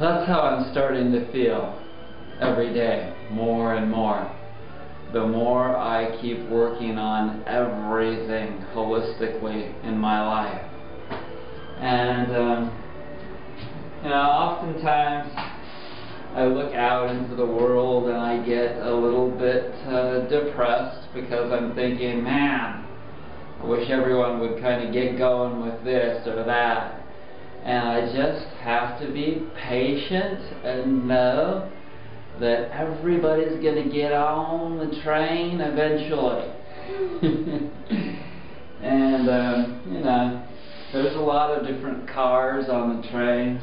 That's how I'm starting to feel every day, more and more. The more I keep working on everything holistically in my life. And, oftentimes I look out into the world and I get a little bit depressed because I'm thinking, man, I wish everyone would kind of get going with this or that. And I just have to be patient and know that everybody's going to get on the train eventually. And, there's a lot of different cars on the train.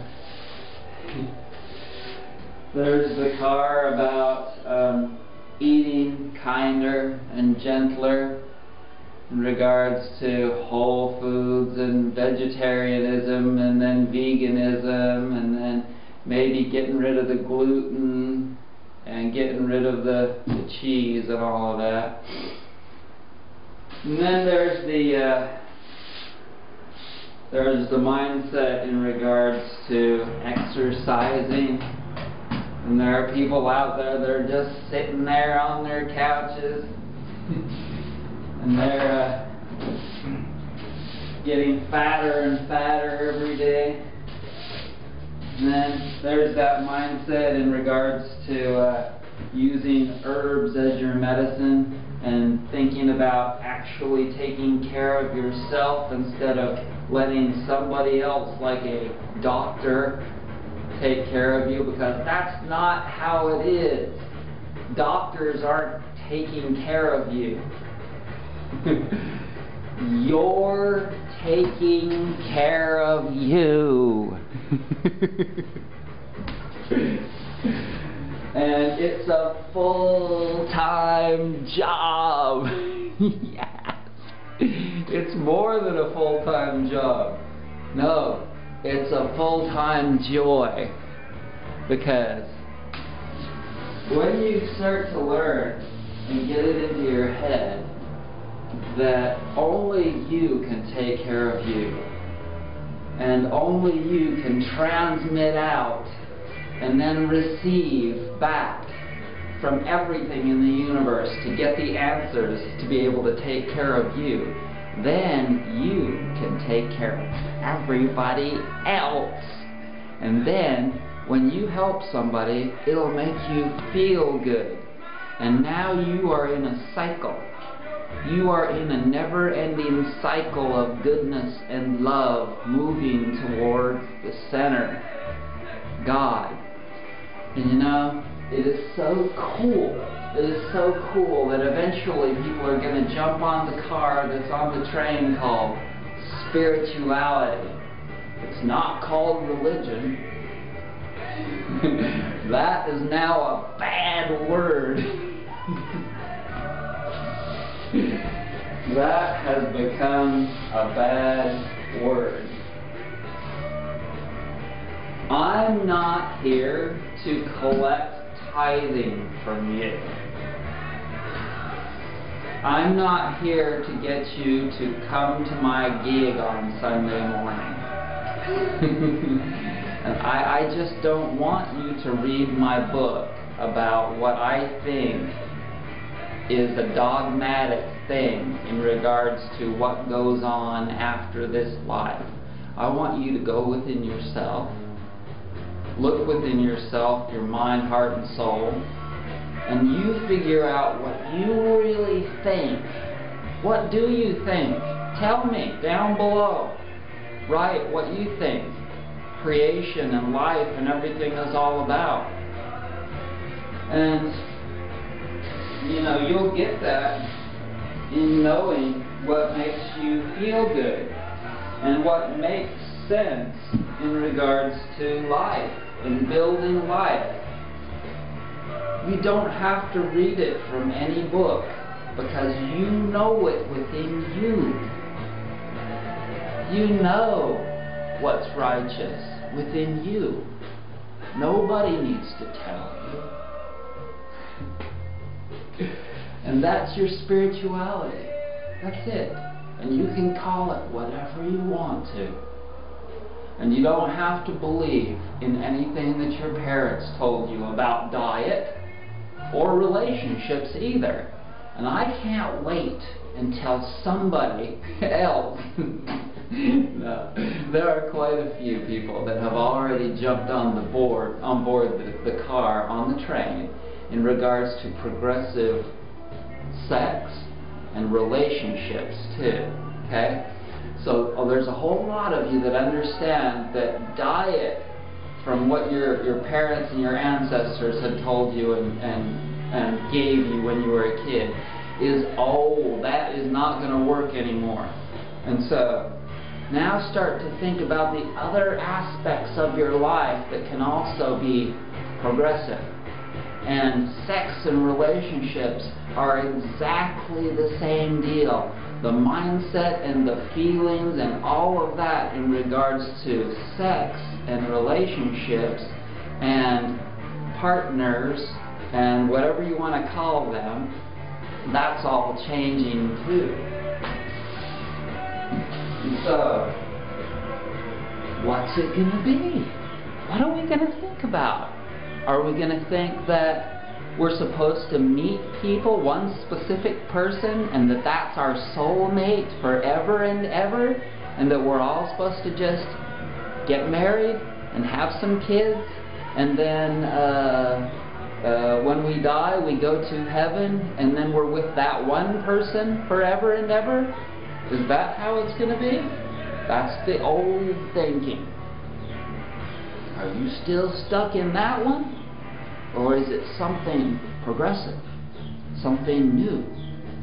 There's the car about eating kinder and gentler in regards to whole foods and vegetarianism and then veganism and then maybe getting rid of the gluten and getting rid of the cheese and all of that. And then there's the mindset in regards to exercising. And there are people out there that are just sitting there on their couches and they're getting fatter and fatter every day. And then there's that mindset in regards to using herbs as your medicine and thinking about actually taking care of yourself instead of letting somebody else, like a doctor, take care of you, because that's not how it is. Doctors aren't taking care of you. You're taking care of you. And it's a full-time job. Yes. It's more than a full-time job. No, it's a full-time joy. Because when you start to learn and get it into your head that only you can take care of you, and only you can transmit out and then receive back from everything in the universe to get the answers to be able to take care of you, then you can take care of everybody else. And then when you help somebody, it'll make you feel good. And now you are in a cycle. You are in a never-ending cycle of goodness and love moving towards the center, God. And it is so cool. It is so cool that eventually people are going to jump on the car that's on the train called spirituality. It's not called religion. That is now a bad word. That has become a bad word. I'm not here to collect tithing from you. I'm not here to get you to come to my gig on Sunday morning. And I just don't want you to read my book about what I think is a dogmatic thing in regards to what goes on after this life. I want you to go within yourself, look within yourself, your mind, heart, and soul, and you figure out what you really think. What do you think? Tell me down below. Write what you think creation and life and everything is all about. And you'll get that in knowing what makes you feel good and what makes sense in regards to life and building life. You don't have to read it from any book because you know it within you. You know what's righteous within you. Nobody needs to tell you. And that's your spirituality. That's it. And you can call it whatever you want to. And you don't have to believe in anything that your parents told you about diet or relationships either. And I can't wait until somebody else no, there are quite a few people that have already jumped on board the car, on the train, in regards to progressive sex and relationships too. Okay? So there's a whole lot of you that understand that diet, from what your parents and your ancestors had told you and gave you when you were a kid, is old. That is not going to work anymore. And so now start to think about the other aspects of your life that can also be progressive. And sex and relationships are exactly the same deal. The mindset and the feelings and all of that in regards to sex and relationships and partners and whatever you want to call them, that's all changing too. So, what's it going to be? What are we going to think about? Are we going to think that we're supposed to meet people, one specific person, and that that's our soulmate forever and ever, and that we're all supposed to just get married and have some kids, and then when we die we go to heaven, and then we're with that one person forever and ever? Is that how it's going to be? That's the old thinking. Are you still stuck in that one? Or is it something progressive? Something new?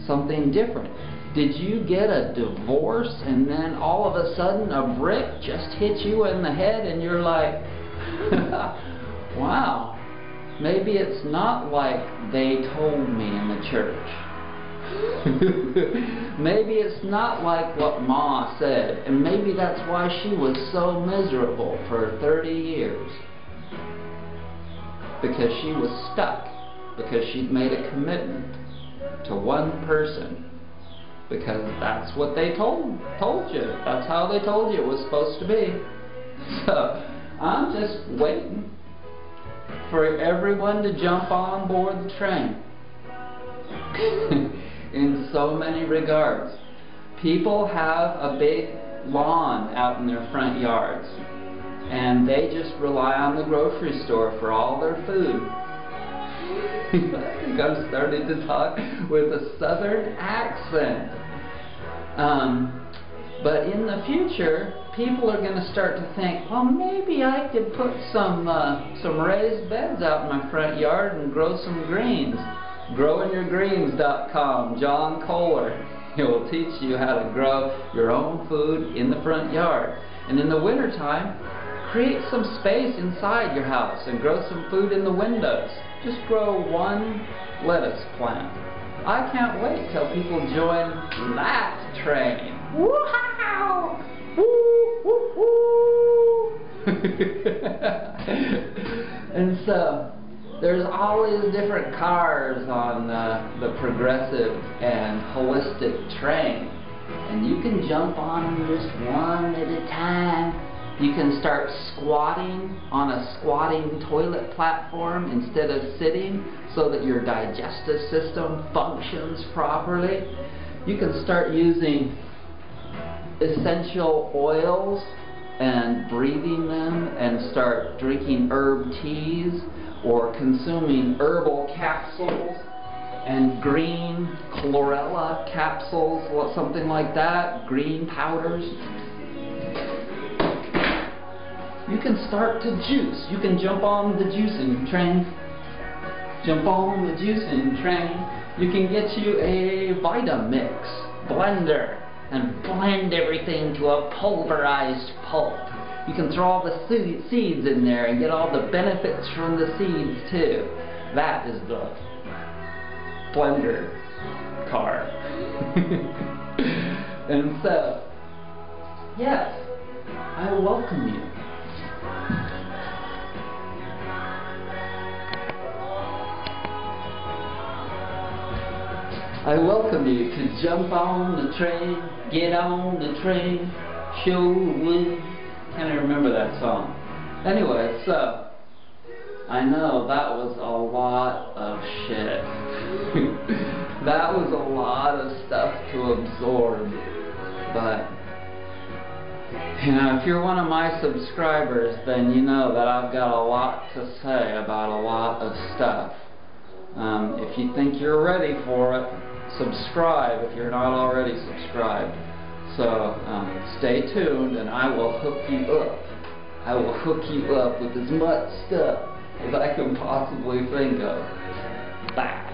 Something different? Did you get a divorce and then all of a sudden a brick just hit you in the head and you're like, wow, maybe it's not like they told me in the church. Maybe it's not like what Ma said, and maybe that's why she was so miserable for 30 years. Because she was stuck, because she'd made a commitment to one person, because that's what they told you. That's how they told you it was supposed to be. So I'm just waiting for everyone to jump on board the train. In so many regards. People have a big lawn out in their front yards, and they just rely on the grocery store for all their food. I think I'm starting to talk with a southern accent. But in the future, people are going to start to think, well, maybe I could put some raised beds out in my front yard and grow some greens. GrowingYourGreens.com, John Kohler. He will teach you how to grow your own food in the front yard. And in the wintertime, create some space inside your house and grow some food in the windows. Just grow one lettuce plant. I can't wait till people join that train. Wow! Woo, woo, woo! And so, there's always different cars on the progressive and holistic train, and you can jump on them just one at a time. You can start squatting on a squatting toilet platform instead of sitting, so that your digestive system functions properly. You can start using essential oils and breathing them, and start drinking herb teas, or consuming herbal capsules and green chlorella capsules, something like that, green powders. You can start to juice. You can jump on the juicing train. Jump on the juicing train. You can get you a Vitamix blender and blend everything to a pulverized pulp. You can throw all the seeds in there and get all the benefits from the seeds too. That is the blender car. And so, yes, I welcome you. I welcome you to jump on the train, get on the train, sure would. can't even remember that song. Anyway, so I know that was a lot of shit. That was a lot of stuff to absorb. But you know, if you're one of my subscribers, then you know that I've got a lot to say about a lot of stuff. If you think you're ready for it, subscribe if you're not already subscribed. So stay tuned and I will hook you up. I will hook you up with as much stuff as I can possibly think of. Bye.